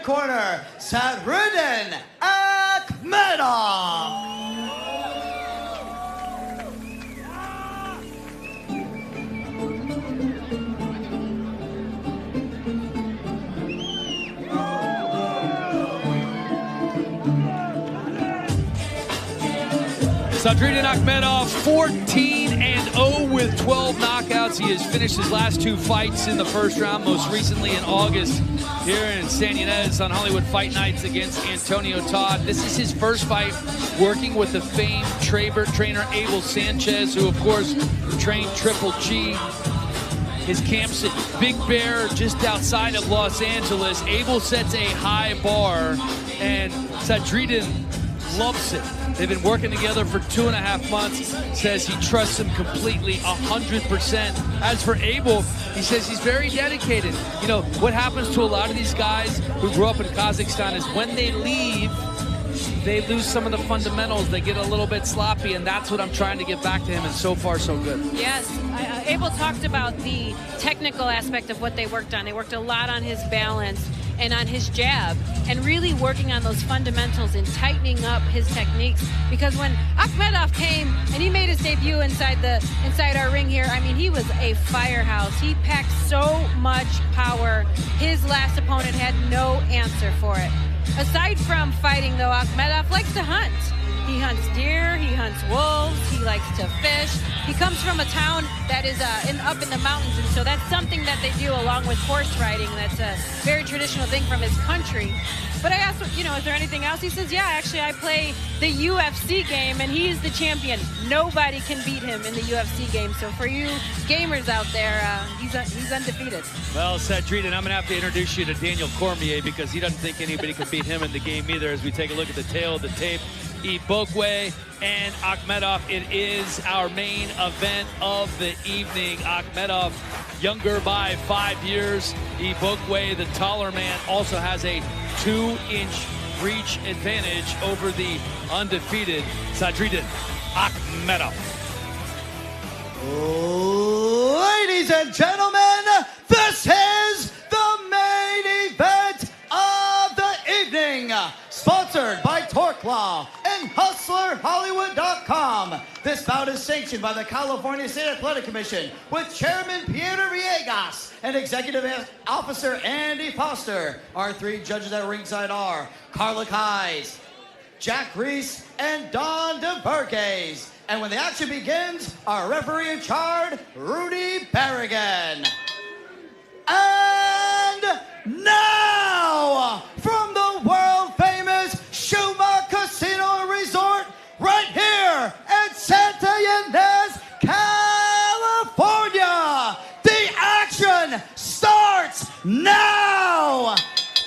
red corner, Sадриддин Ахмедов. Sадриддин Ахмedov, 14-0 with 12 knockouts. He has finished his last 2 fights in the first round, most recently in August here in San Ynez on Hollywood Fight Nights against Antonio Todd. This is his first fight working with the famed trainer Abel Sanchez, who of course trained Triple G. His camp's at Big Bear, just outside of Los Angeles. Abel sets a high bar, and Sадриддин loves it. They've been working together for 2.5 months. Says he trusts him completely, 100%. As for Abel, he says he's very dedicated. You know, what happens to a lot of these guys who grew up in Kazakhstan is when they leave, they lose some of the fundamentals. They get a little bit sloppy, and that's what I'm trying to get back to him, and so far, so good. Yes, Abel talked about the technical aspect of what they worked on. They worked a lot on his balance and on his jab, and really working on those fundamentals and tightening up his techniques. Because when Ahmedov came and he made his debut inside our ring here, I mean, he was a firehouse. He packed so much power. His last opponent had no answer for it. Aside from fighting, though, Ahmedov likes to hunt. He hunts deer, he hunts wolves, he likes to fish. He comes from a town that is up in the mountains, and so that's something that they do along with horse riding. That's a very traditional thing from his country. But I asked, you know, is there anything else? He says, yeah, actually I play the UFC game, and he's the champion. Nobody can beat him in the UFC game. So for you gamers out there, he's undefeated. Well, Sадриддин, I'm going to have to introduce you to Daniel Cormier, because he doesn't think anybody can beat him in the game either, as we take a look at the tail of the tape. Igbokwe and Ahmedov, it is our main event of the evening. Ahmedov, younger by 5 years. Igbokwe, the taller man, also has a 2-inch reach advantage over the undefeated Sадриддин Ахмedov. Ladies and gentlemen, this is the main event of the evening. Sponsored by Torque Law and HustlerHollywood.com. This bout is sanctioned by the California State Athletic Commission with Chairman Peter Villegas and Executive Officer Andy Foster. Our 3 judges at ringside are Carla Kais, Jack Reese, and Don DeBurges. And when the action begins, our referee in charge, Rudy Barrigan. And now, from the world-famous Shuma Casino and Resort, right here at Santa Ynez, California, the action starts now.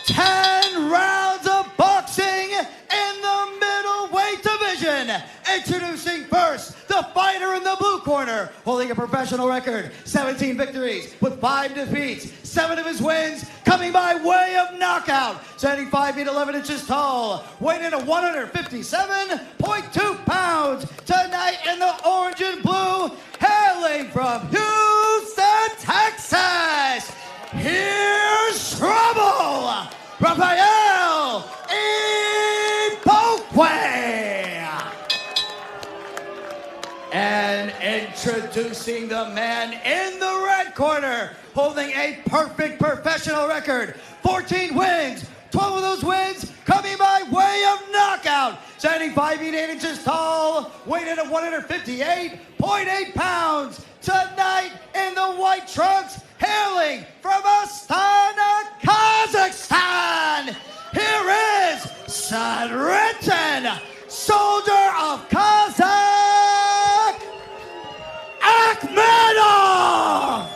10 rounds of boxing in the middleweight division. Introducing first, the fighter in the blue corner, holding a professional record, 17 victories with 5 defeats, 7 of his wins coming by way of knockout. Standing 5 feet 11 inches tall, weighing in at 157.2 pounds. Tonight in the orange and blue, hailing from Houston, Texas, here's trouble, Рафаэль Igbokwe. And introducing the man in the red corner, holding a perfect professional record, 14 wins, 12 of those wins coming by way of knockout. Standing 5 feet 8 inches tall, weighing in at 158.8 pounds. Tonight in the white trunks, hailing from Astana, Kazakhstan, here is Sадриддин, soldier of Kazakh, Ахмедов.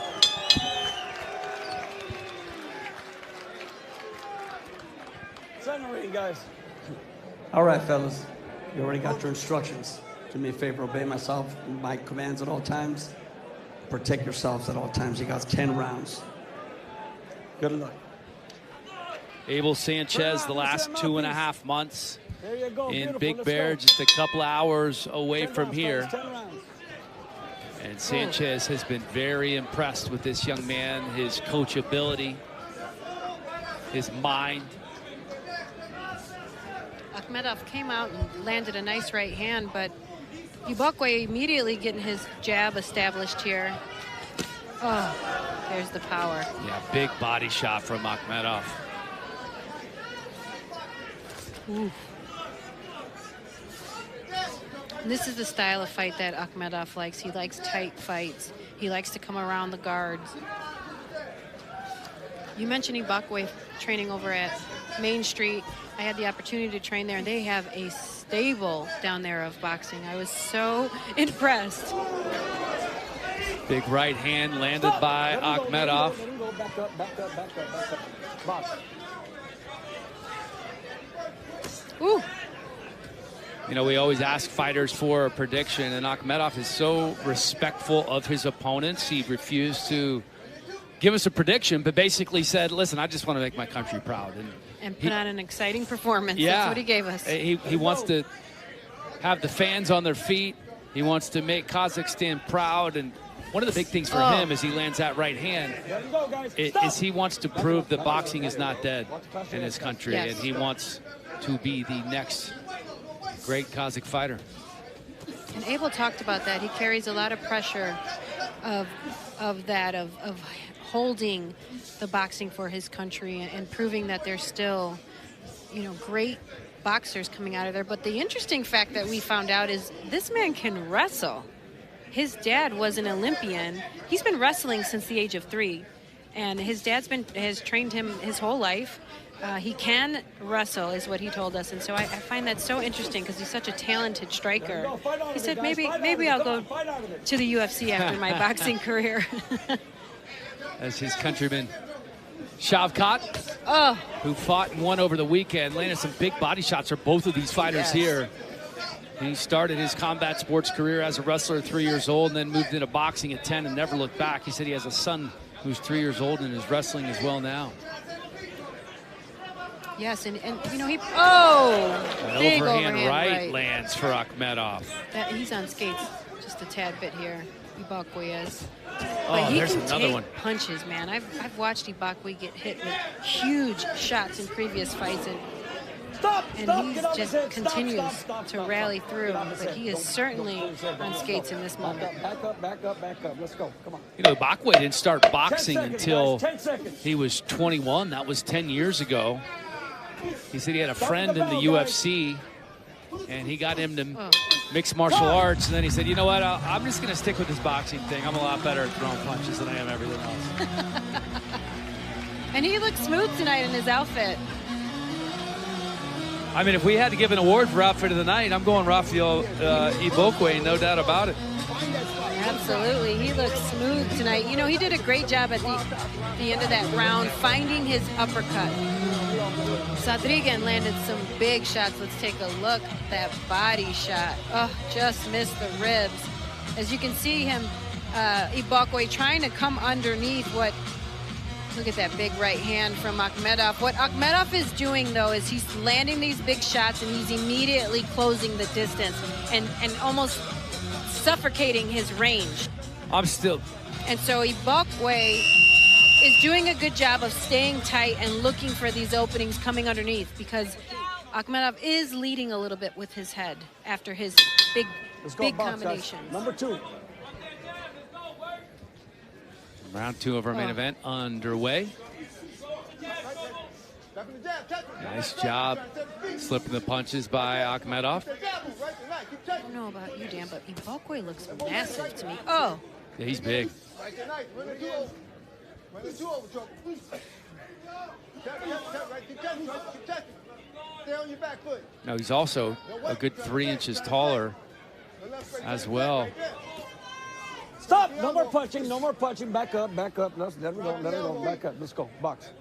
Ring, guys. All right, fellas. You already got your instructions. Do me a favor, obey my commands at all times. Protect yourselves at all times. You got 10 rounds. Good luck. Abel Sanchez, the last 2.5 months in Big Bear, just a couple hours away from here. And Sanchez has been very impressed with this young man, his coachability, his mind. Ahmedov came out and landed a nice right hand, but Igbokwе immediately getting his jab established here. Oh, there's the power. Yeah, big body shot from Ahmedov. Ooh. And this is the style of fight that Ahmedov likes. He likes tight fights. He likes to come around the guards. You mentioned Igbokwе training over at Main Street. I had the opportunity to train there, and they have a stable down there of boxing. I was so impressed. Big right hand landed by Ahmedov. Back up, back up, back up, back up. Box. Ooh. You know, we always ask fighters for a prediction, and Ahmedov is so respectful of his opponents. He refused to give us a prediction, but basically said, listen, I just want to make my country proud. And put on an exciting performance. Yeah, that's what he gave us. He wants to have the fans on their feet. He wants to make Kazakhstan proud. And one of the big things for him as he lands that right hand is he wants to prove that boxing is not dead in his country. Yes. And he wants to be the next great Kazakh fighter. And Abel talked about that. He carries a lot of pressure of holding the boxing for his country and proving that there's still, you know, great boxers coming out of there. But the interesting fact that we found out is this man can wrestle. His dad was an Olympian. He's been wrestling since the age of 3, and his dad's has trained him his whole life. He can wrestle, is what he told us, and so I find that so interesting because he's such a talented striker. He said, maybe I'll go to the UFC after my boxing career. As his countryman Shavkat, who fought and won over the weekend, landed some big body shots for both of these fighters here. He started his combat sports career as a wrestler at 3 years old and then moved into boxing at 10 and never looked back. He said he has a son who's 3 years old and is wrestling as well now. Yes, and you know, big overhand right lands for Ahmedov. He's on skates just a tad bit here. Igbokwe is. Oh, he there's can another take one. punches, man. I've watched Igbokwe get hit with huge shots in previous fights, and he just continues to rally through. But he is certainly on skates in this moment. Back up, back up, back up. Let's go. Come on. You know, Igbokwe didn't start boxing until he was 21. That was 10 years ago. He said he had a friend in the UFC, and he got him to mixed martial arts, and then he said, you know what, I'm just going to stick with this boxing thing. I'm a lot better at throwing punches than I am everything else. And he looks smooth tonight in his outfit. I mean, if we had to give an award for outfit of the night, I'm going Рафаэль Игбокве, no doubt about it. Absolutely, he looks smooth tonight. You know, he did a great job at the end of that round, finding his uppercut. Sадриддин landed some big shots. Let's take a look. That body shot. Oh, just missed the ribs. As you can see him, Igbokwe trying to come underneath what... Look at that big right hand from Ahmedov. What Ahmedov is doing, though, is he's landing these big shots and he's immediately closing the distance and almost suffocating his range. I'm still... And so Igbokwe is doing a good job of staying tight and looking for these openings coming underneath, because Ahmedov is leading a little bit with his head after his big combinations. Number 2. Round 2 of our main event underway. Nice job slipping the punches by Ahmedov. I don't know about you, Dan, but Igbokwe looks massive to me. Oh! Yeah, he's big. No, he's also a good 3 inches taller as well. Stop! No more punching, no more punching. Back up, back up. Let him go, let him go. Back up. Let's go. Box.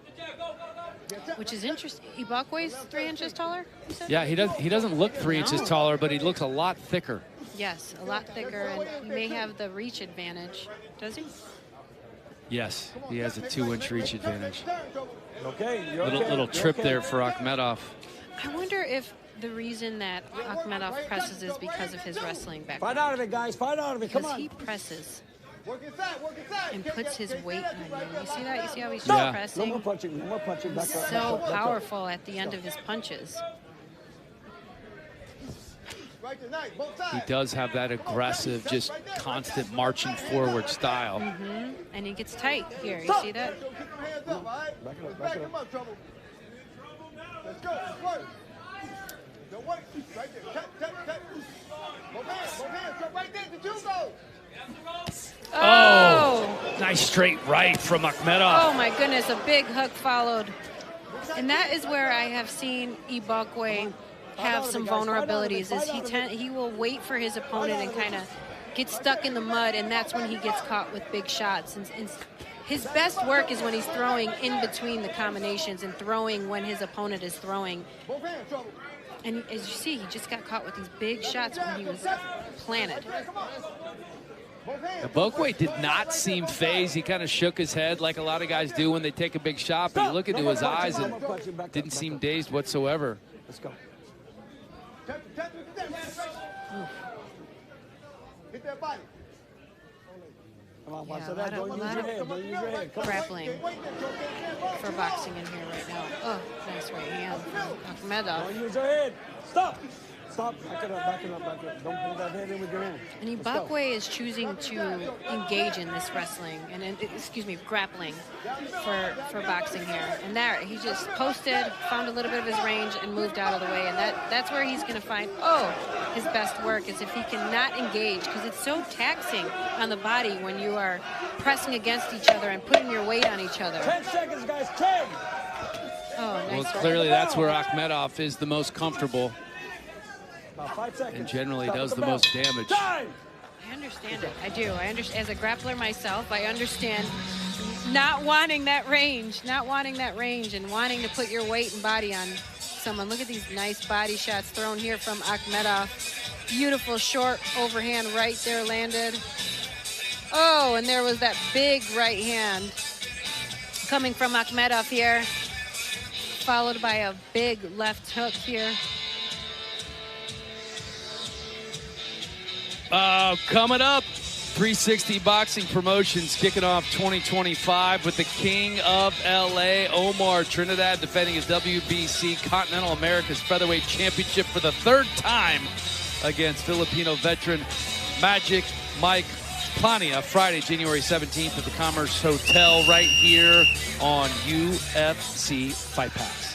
Which is interesting. Igbokwue's 3 inches taller, you said? Yeah, he doesn't look 3 inches taller, but he looks a lot thicker. Yes, a lot thicker, and he may have the reach advantage. Does he? Yes, he has a 2-inch reach advantage. Okay. Little trip there for Ahmedov. I wonder if the reason that Ahmedov presses is because of his wrestling background. Fight out of it, guys. Fight out of it. Come on. Because he presses and puts his weight on you. You see that? You see how he's Yeah. pressing? No more punching. No more punching. Back up. So powerful at the end of his punches. He does have that aggressive, just constant marching forward style. And he gets tight here. You see that? Let's go. Don't wait. Right there. Tap. Both hands. Right there. The judo. Oh, nice straight right from Ahmedov. Oh my goodness, a big hook followed. And that is where I have seen Igbokwe have some vulnerabilities, is he will wait for his opponent and kind of get stuck in the mud, and that's when he gets caught with big shots. And his best work is when he's throwing in between the combinations and throwing when his opponent is throwing. And as you see, he just got caught with these big shots when he was planted. Igbokwe did not seem phased. He kind of shook his head like a lot of guys do when they take a big shot, but you look into his eyes and didn't seem dazed whatsoever. Let's go. Hit that body. Come on, Yeah, a lot of grappling for boxing in here right now. Oh, nice right hand from Ahmedov. Don't use your head. Stop. Back it up. Don't pull that head in with your hand. And Igbokwe is choosing to engage in this wrestling and grappling for boxing here. And there, he just posted, found a little bit of his range, and moved out of the way. And that's where he's going to find his best work is if he cannot engage, because it's so taxing on the body when you are pressing against each other and putting your weight on each other. 10 seconds, guys. 10. Oh, nice. Well, clearly that's where Ahmedov is the most comfortable. About 5 seconds. And generally does the most damage. I understand it. I do. I understand. As a grappler myself, I understand not wanting that range, and wanting to put your weight and body on someone. Look at these nice body shots thrown here from Ahmedov. Beautiful short overhand right there landed. Oh, and there was that big right hand coming from Ahmedov here, followed by a big left hook here. Coming up, 360 Boxing Promotions kicking off 2025 with the King of LA, Omar Trinidad, defending his WBC Continental Americas Featherweight Championship for the third time against Filipino veteran Magic Mike Pania, Friday, January 17th at the Commerce Hotel right here on UFC Fight Pass.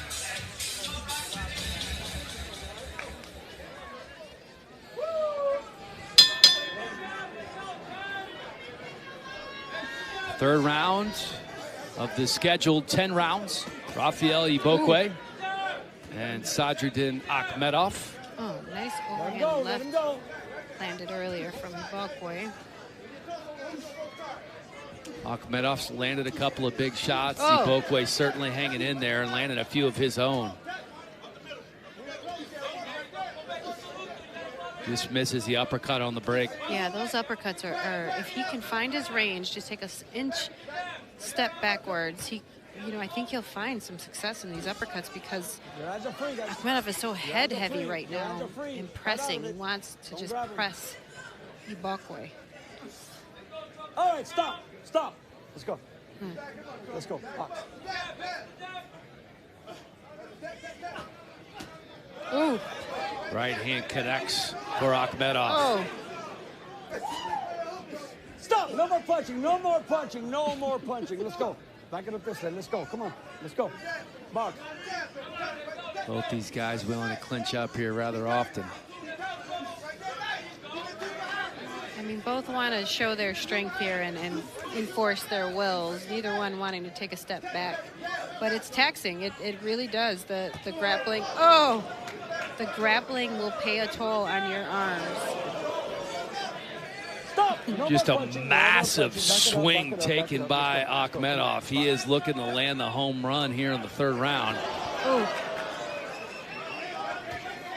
Third round of the scheduled 10 rounds. Рафаэль Игбокве and Sardriddin Ahmedov. Oh, nice overhand left landed earlier from Igbokwe. Ahmedov's landed a couple of big shots. Igbokwe certainly hanging in there and landed a few of his own. Just misses the uppercut on the break. Yeah, those uppercuts are if he can find his range, just take an inch step backwards, I think he'll find some success in these uppercuts because Ahmedov is so head heavy right now in pressing. He wants to just press Igbokwe. All right, stop. Let's go. Let's go. Box. Ooh. Right hand connects for Ahmedov. Oh. Stop. No more punching. Let's go. Back it up this way. Let's go. Come on. Let's go. Box. Both these guys willing to clinch up here rather often. I mean, both want to show their strength here and enforce their wills. Neither one wanting to take a step back. But it's taxing. It really does. The grappling. Oh! The grappling will pay a toll on your arms. Just a massive swing taken by Ahmedov. He is looking to land the home run here in the third round.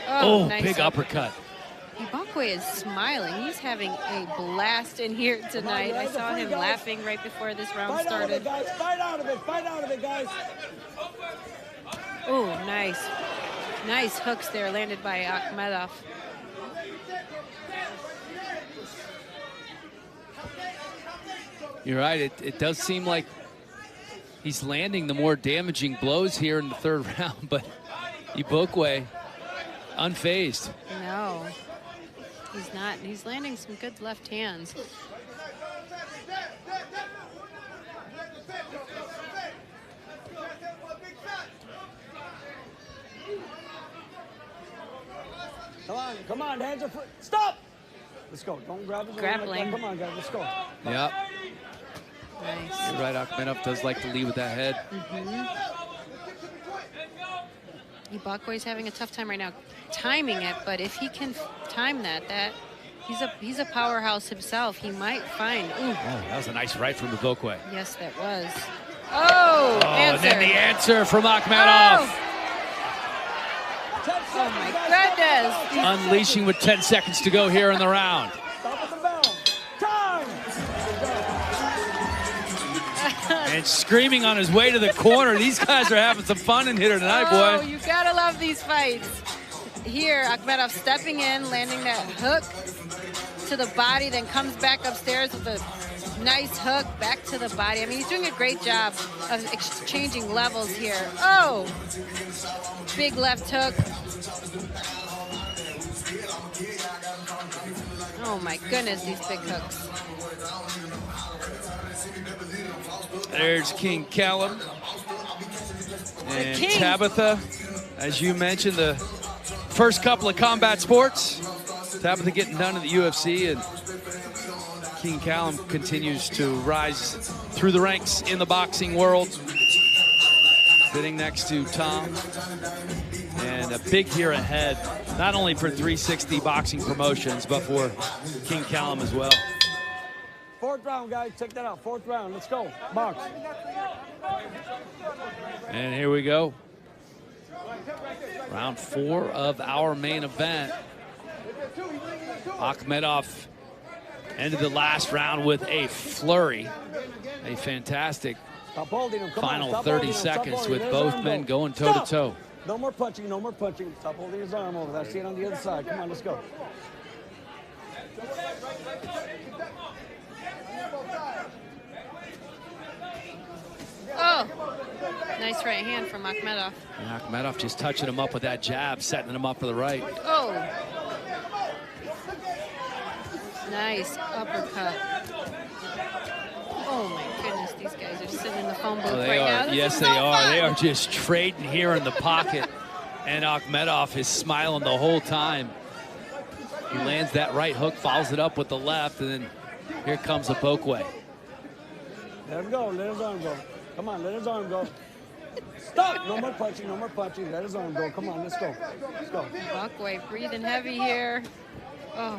Oh, nice big uppercut. Igbokwe is smiling. He's having a blast in here tonight. I saw him laughing right before this round started. Fight out of it, guys. Oh, nice. Nice hooks there landed by Ahmedov. You're right. It does seem like he's landing the more damaging blows here in the third round, but Igbokwe unfazed. No. He's not. He's landing some good left hands. Come on, hands are free. Stop! Let's go. Don't grab his Grappling. Come on, guys, let's go. Yep. Nice. You're right, Ahmedov does like to lead with that head. Igbokwé's having a tough time right now timing it, but if he can time that he's a powerhouse himself. He might find. Ooh. Oh, that was a nice right from Igbokwé. Yes, that was. Oh, and then the answer from Ahmedov. Oh my goodness. Unleashing with 10 seconds to go here in the round. And screaming on his way to the corner. These guys are having some fun in here tonight, boy. Oh, you gotta love these fights. Here, Ahmedov stepping in, landing that hook to the body, then comes back upstairs with a nice hook back to the body. I mean, he's doing a great job of exchanging levels here. Oh, big left hook. Oh my goodness, these big hooks. There's King Callum. And Tabitha, as you mentioned, the first couple of combat sports. Tabitha getting done at the UFC, and King Callum continues to rise through the ranks in the boxing world. Sitting next to Tom. And a big year ahead, not only for 360 Boxing Promotions, but for King Callum as well. Fourth round, guys. Check that out. Fourth round. Let's go. Box. And here we go. Round 4 of our main event. Ahmedov ended the last round with a flurry. A fantastic final 30 seconds with both men going toe-to-toe. No more punching, no more punching. Stop holding his arm over there. See it on the other side. Come on, let's go. Oh, nice right hand from Ahmedov. And Ahmedov just touching him up with that jab, setting him up for the right. Oh. Nice uppercut. Oh my goodness, these guys are sitting in the phone booth right now. Yes, they are. They are just trading here in the pocket. And Ahmedov is smiling the whole time. He lands that right hook, follows it up with the left, and then here comes Igbokwé. Let him go. Let his arm go. Come on, let his arm go. Stop! No more punching, no more punching. Let his arm go. Come on, let's go. Let's go. Igbokwé breathing heavy here. Oh.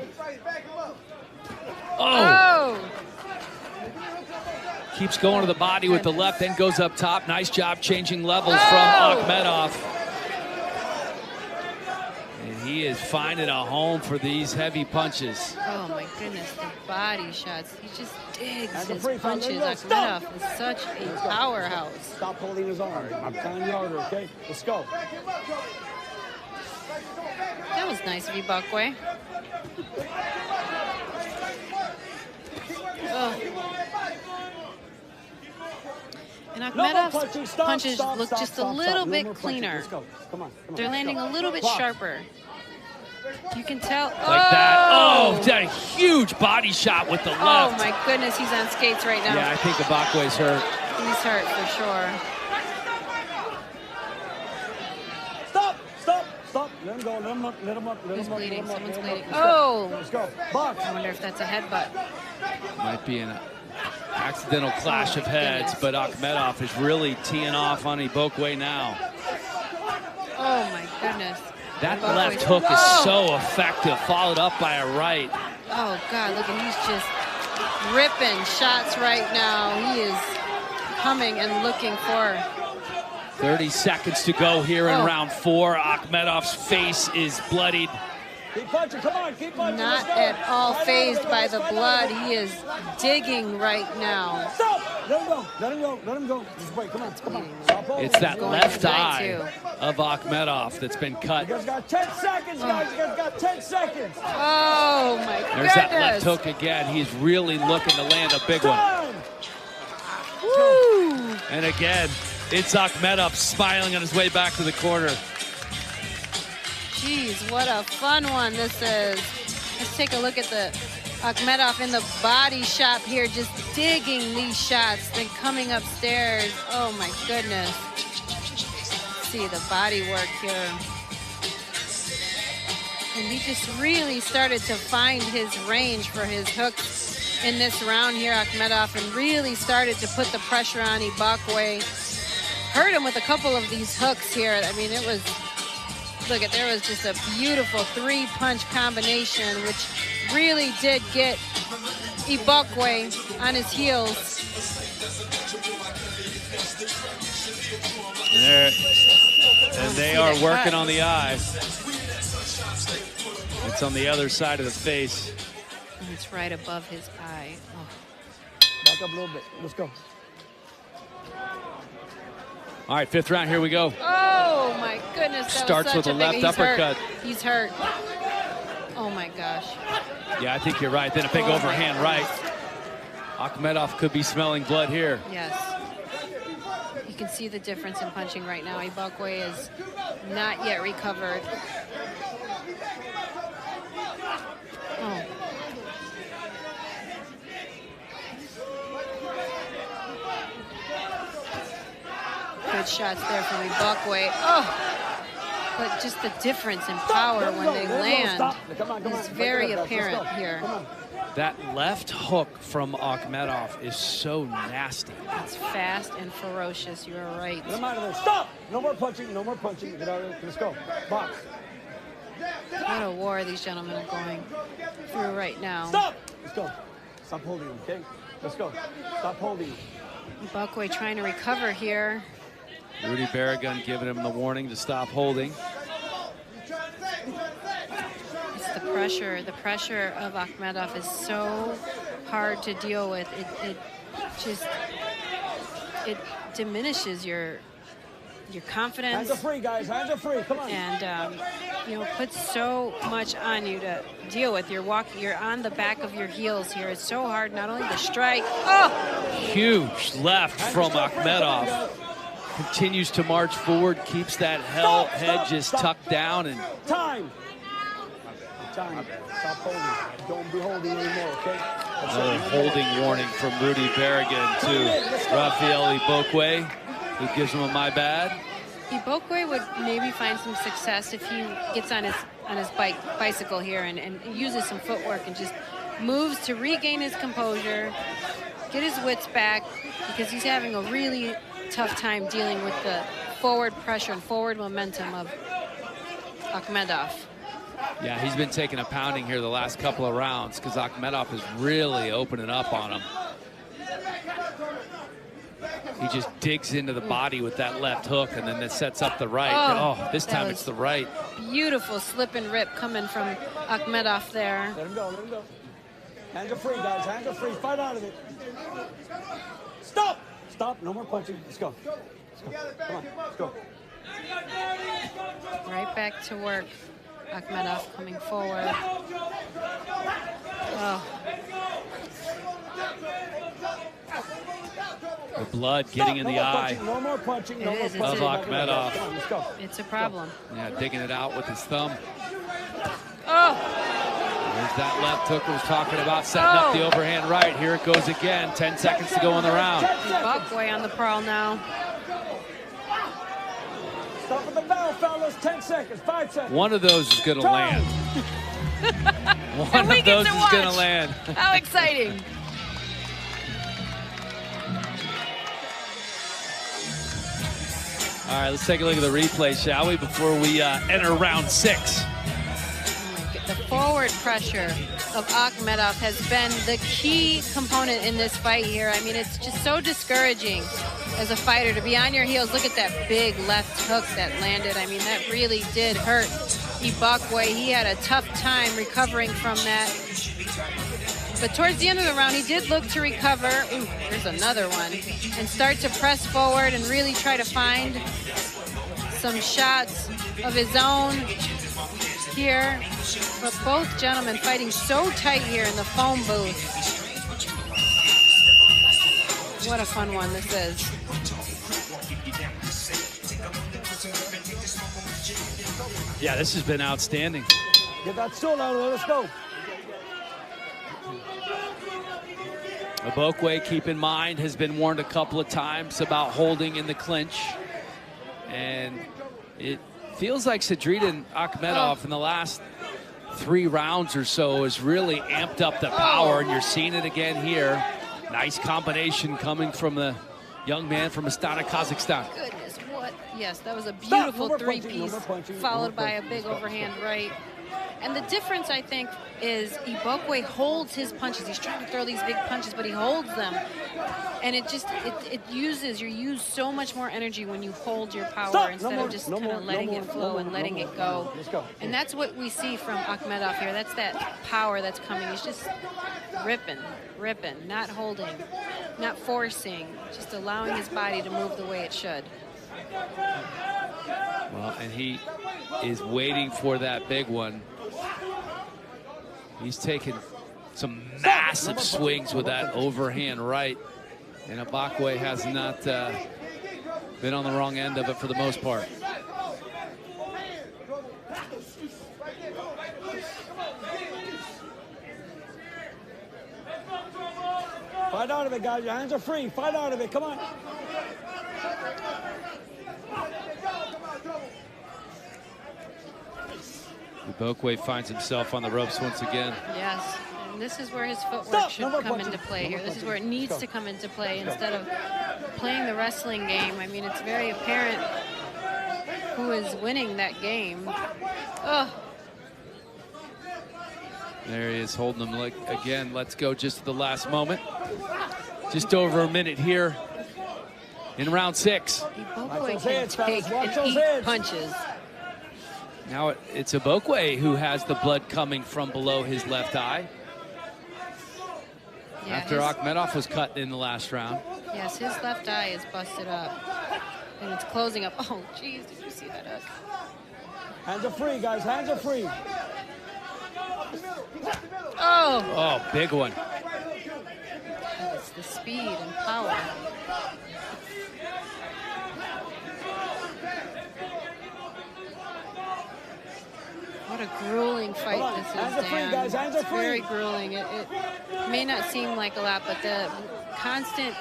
Oh! Keeps going to the body with the left, then goes up top. Nice job changing levels from Ahmedov. And he is finding a home for these heavy punches. Oh my goodness, the body shots. He just digs his punches. Ahmedov is such a powerhouse. Stop holding his arm. I'm telling you harder, okay? Let's go. That was nice of Igbokwé. Oh. And Ahmedov's punches look just a little bit cleaner. They're landing a little bit sharper. You can tell. Like that. Oh, that huge body shot with the left. Oh my goodness, he's on skates right now. Yeah, I think Igbokwé's hurt. He's hurt for sure. Stop. Let him go. Let him up. Let him up. Let Who's him up. bleeding? Let him up, Someone's let him up. bleeding. Oh! Let's go. Box. I wonder if that's a headbutt. Might be an accidental clash of heads, but Ahmedov is really teeing off on Igbokwé now. Oh my goodness. That left hook is so effective, followed up by a right. Oh God, look, and he's just ripping shots right now. He is coming and looking for. 30 seconds to go here in round 4. Ahmedov's face is bloodied. Keep punching, come on, keep punching. Not at all phased by the blood. He is digging right now. Stop! Let him go, let him go, let him go. Just wait, come on, come on. It's that left eye of Ahmedov that's been cut. You guys got 10 seconds, guys. You guys got 10 seconds. Oh, my goodness. There's that left hook again. He's really looking to land a big one. Woo! And again, it's Ahmedov smiling on his way back to the corner. Jeez, what a fun one this is. Let's take a look at the Ahmedov in the body shop here, just digging these shots, then coming upstairs. Oh my goodness. See the body work here. And he just really started to find his range for his hooks in this round here, Ahmedov, and really started to put the pressure on Igbokwe. Hurt him with a couple of these hooks here. I mean, it was, look at, there was just a beautiful 3-punch combination, which really did get Igbokwe on his heels. There, and they are working on the eye. It's on the other side of the face. And it's right above his eye. Oh. Back up a little bit. Let's go. All right, 5th round, here we go. Oh my goodness. That Starts was with a left uppercut. He's hurt. Oh my gosh. Yeah, I think you're right. Then a big overhand right. Ahmedov could be smelling blood here. Yes. You can see the difference in punching right now. Igbokwe is not yet recovered. Oh. Good shots there from Igbokwe. Oh, but just the difference in power when they land is very apparent here. That left hook from Ahmedov is so nasty. It's fast and ferocious. You are right. Get him out of there. Stop! No more punching. No more punching. Get out of there. Let's go. Box. What a war these gentlemen are going through right now. Stop! Let's go. Stop holding him, okay? Let's go. Stop holding. Igbokwe trying to recover here. Rudy Barragan giving him the warning to stop holding. It's the pressure. The pressure of Ahmedov is so hard to deal with. It diminishes your confidence. Hands are free, guys. Hands are free. Come on. And you know, puts so much on you to deal with. You're on the back of your heels here. It's so hard not only to strike. Oh! Huge left from Ahmedov. Continues to march forward, keeps that head just tucked down. And time. Stop holding. Don't be holding anymore, okay? Another holding warning from Rudy Barragan to Рафаэль Игбокве, who gives him a my bad. Igbokwe would maybe find some success if he gets on his bicycle here and uses some footwork and just moves to regain his composure, get his wits back, because he's having a really tough time dealing with the forward pressure and forward momentum of Ahmedov. Yeah, he's been taking a pounding here the last couple of rounds because Ahmedov is really opening up on him. He just digs into the body with that left hook, and then that sets up the right. Oh, this time it's the right. Beautiful slip and rip coming from Ahmedov there. Let him go, let him go. Hands are free, guys. Hands are free. Fight out of it. Stop! Stop. No more punching. Let's go. Let's go. Come on. Let's go. Right back to work. Ahmedov coming forward. Oh. The blood getting in the eye. No more punching. No more punching. Of Ahmedov. Let's go. It's a problem. Yeah, digging it out with his thumb. Oh! There's that left hook we was talking about, setting up the overhand right. Here it goes again. 10 seconds to go in the round. Igbokwe on the prowl now. Stop with the bell, fellas. 10 seconds. 5 seconds. One of those is going to land. One of those is going to land. How exciting. All right, let's take a look at the replay, shall we, before we enter round 6. The forward pressure of Ahmedov has been the key component in this fight here. I mean, it's just so discouraging as a fighter to be on your heels. Look at that big left hook that landed. I mean, that really did hurt Igbokwe. He had a tough time recovering from that. But towards the end of the round, he did look to recover. Ooh, there's another one. And start to press forward and really try to find some shots of his own here. But both gentlemen fighting so tight here in the foam booth. What a fun one this is. Yeah, this has been outstanding. Get that stool out of there. Let's go. Igbokwe, keep in mind, has been warned a couple of times about holding in the clinch. And it feels like Sadraddin Ahmedov in the last 3 rounds or so has really amped up the power, and you're seeing it again here. Nice combination coming from the young man from Astana, Kazakhstan. Goodness, what? Yes, that was a beautiful 3-piece, followed by a big overhand right. And the difference, I think, is Igbokwe holds his punches. He's trying to throw these big punches, but he holds them. And you use so much more energy when you hold your power instead of just kind of letting it flow and letting it go. And that's what we see from Ahmedov here. That's that power that's coming. He's just ripping, not holding, not forcing, just allowing his body to move the way it should. Well, and he is waiting for that big one. He's taken some massive swings with that overhand right, and Igbokwe has not been on the wrong end of it for the most part. Fight out of it, guys. Your hands are free. Fight out of it. Come on. Igbokwe finds himself on the ropes once again. Yes, and this is where his footwork should come into play here. This is where it needs to come into play instead of playing the wrestling game. I mean, it's very apparent who is winning that game. Oh. There he is, holding him like again. Let's go just to the last moment. Just over a minute here in round 6. Igbokwe can take and eat punches. Now it's Igbokwe who has the blood coming from below his left eye. Yeah, after Ahmedov was cut in the last round. Yes, his left eye is busted up. And it's closing up. Oh, jeez, did you see that hook? Hands are free, guys. Hands are free. Oh! Oh, big one. It's the speed and power. What a grueling fight this is, Dan. It's very grueling. It may not seem like a lot, but the constant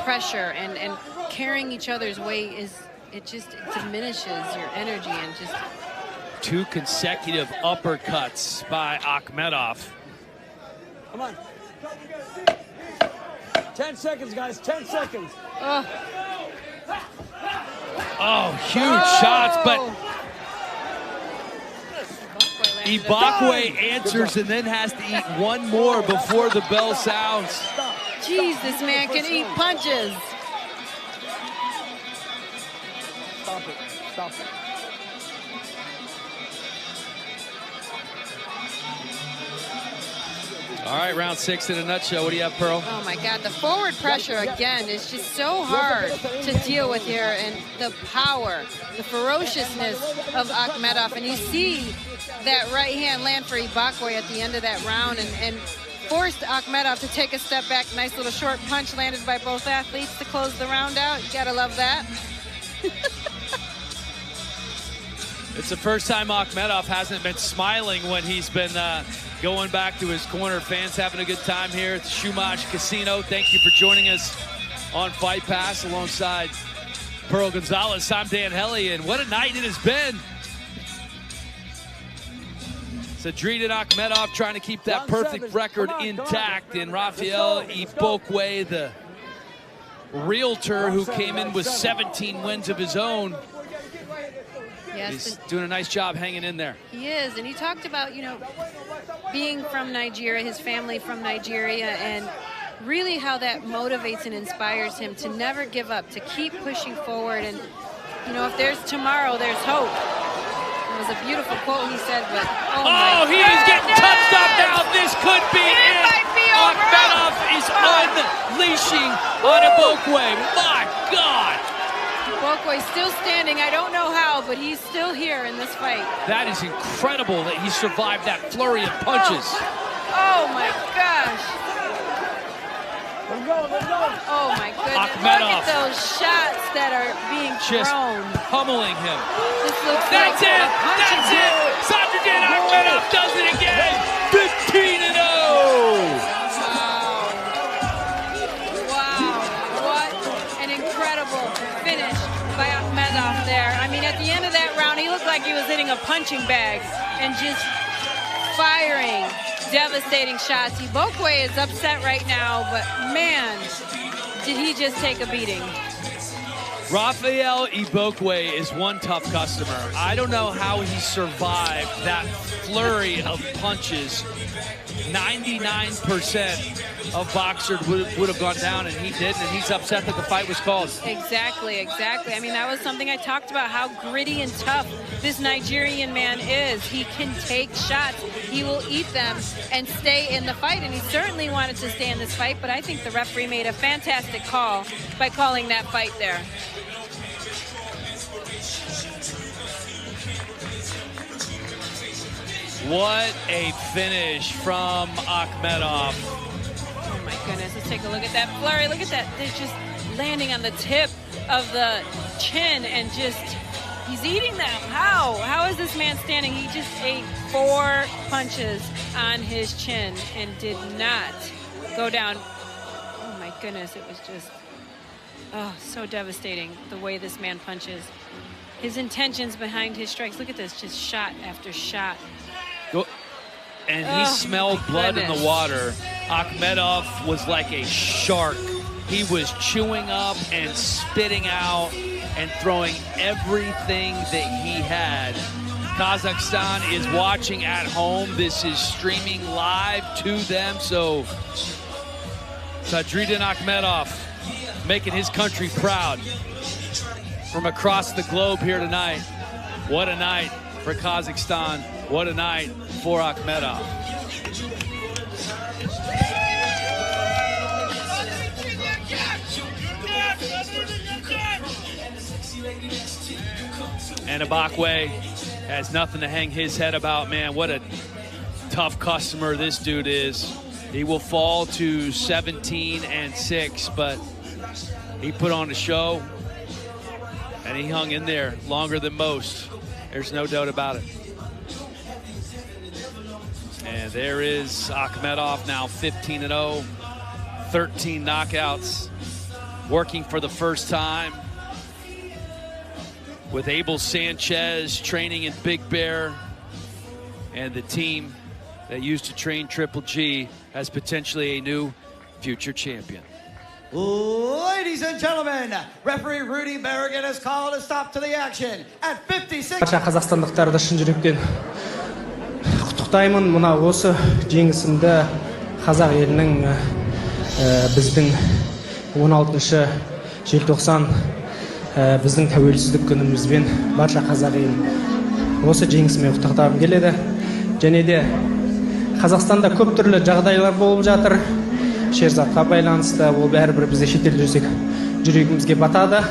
pressure and carrying each other's weight it diminishes your energy and just... 2 consecutive uppercuts by Ahmedov. Come on. 10 seconds, guys. 10 seconds. Oh, huge shots, but Igbokwe answers and then has to eat one more before the bell sounds. Jeez, this man can eat punches. Stop it. Stop it. All right, round 6 in a nutshell. What do you have, Pearl? Oh my God, the forward pressure again is just so hard to deal with here, and the power, the ferociousness of Ahmedov, and you see that right hand land for Igbokwe at the end of that round, and forced Ahmedov to take a step back. Nice little short punch landed by both athletes to close the round out. You gotta love that. It's the first time Ahmedov hasn't been smiling when he's been going back to his corner. Fans having a good time here at the Shumash Casino. Thank you for joining us on Fight Pass alongside Pearl Gonzalez. I'm Dan Helly, and what a night it has been. Sadraddin Ahmedov trying to keep that perfect record intact, and Рафаэль Игбокве, the realtor who came in with 17 wins of his own. Yes, he's doing a nice job hanging in there. He is, and he talked about, you know, being from Nigeria, his family from Nigeria, and really how that motivates and inspires him to never give up, to keep pushing forward. And, you know, if there's tomorrow, there's hope. It was a beautiful quote he said, but oh he is getting touched up now. This could be it. Might be over. Ahmedov is unleashing on Igbokwe. My God. Igbokwe still standing. I don't know how, but he's still here in this fight. That is incredible that he survived that flurry of punches. Oh my gosh. Oh my goodness. Ahmedov. Look at those shots that are being just thrown. pummeling him. This looks That's like it. That's it. Sадриддин Ahmedov does it again. 15-0. Wow. there. I mean, at the end of that round, he looked like he was hitting a punching bag and just firing devastating shots. Igbokwe is upset right now, but man, did he just take a beating. Рафаэль Игбokwe is one tough customer. I don't know how he survived that flurry of punches. 99% of boxers would have gone down, and he didn't, and he's upset that the fight was called. Exactly. I mean, that was something I talked about, how gritty and tough this Nigerian man is. He can take shots, he will eat them, and stay in the fight, and he certainly wanted to stay in this fight, but I think the referee made a fantastic call by calling that fight there. What a finish from Ahmedov. Oh my goodness, let's take a look at that flurry. Look at that, they're just landing on the tip of the chin and just, he's eating them. How is this man standing? He just ate 4 punches on his chin and did not go down. Oh my goodness, it was just, oh, so devastating the way this man punches. His intentions behind his strikes, look at this, just shot after shot. And he smelled blood in the water. Ahmedov was like a shark. He was chewing up and spitting out and throwing everything that he had. Kazakhstan is watching at home. This is streaming live to them. So Sадриддин Ахмедов making his country proud from across the globe here tonight. What a night for Kazakhstan. What a night for Ahmedov. And Igbokwe has nothing to hang his head about, man. What a tough customer this dude is. He will fall to 17-6, but he put on a show and he hung in there longer than most. There's no doubt about it. And there is Ahmedov, now 15-0, 13 knockouts, working for the first time with Abel Sanchez training in Big Bear, and the team that used to train Triple G has potentially a new future champion. Ladies and gentlemen, referee Rudy Berrigan has called a stop to the action at 56. Қазақстандықтарды шын жүректен құттықтаймын. Мына осы жеңісімді қазақ елінің біздің 16 желтоқсан біздің тәуелсіздік күнімізбен барша қазақ елін осы жеңісімен құттықтағым келеді. Және де Қазақстанда көп түрлі жағдайлар болып жатыр. Шерзатқа байланысты, ол бәрібір бізде шетелде жүрсек жүрегімізге батады.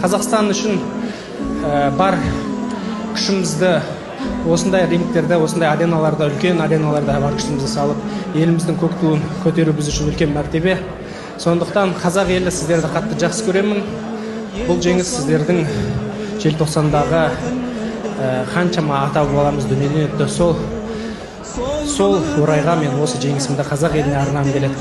Қазақстан үшін бар күшімізді осындай рингтерде, осындай ареналарда, үлкен ареналарда бар күшімізді салып, еліміздің көк туын көтеру біз үшін үлкен мәртебе. Сондықтан қазақ елі сіздерді қатты жақсы көремін. Бұл жеңіс сіздердің желтоқсандағы қаншама ата бабаларымыз дүниеден өтті. Сол орайға мен осы жеңісімді қазақ еліне арнағым келеді.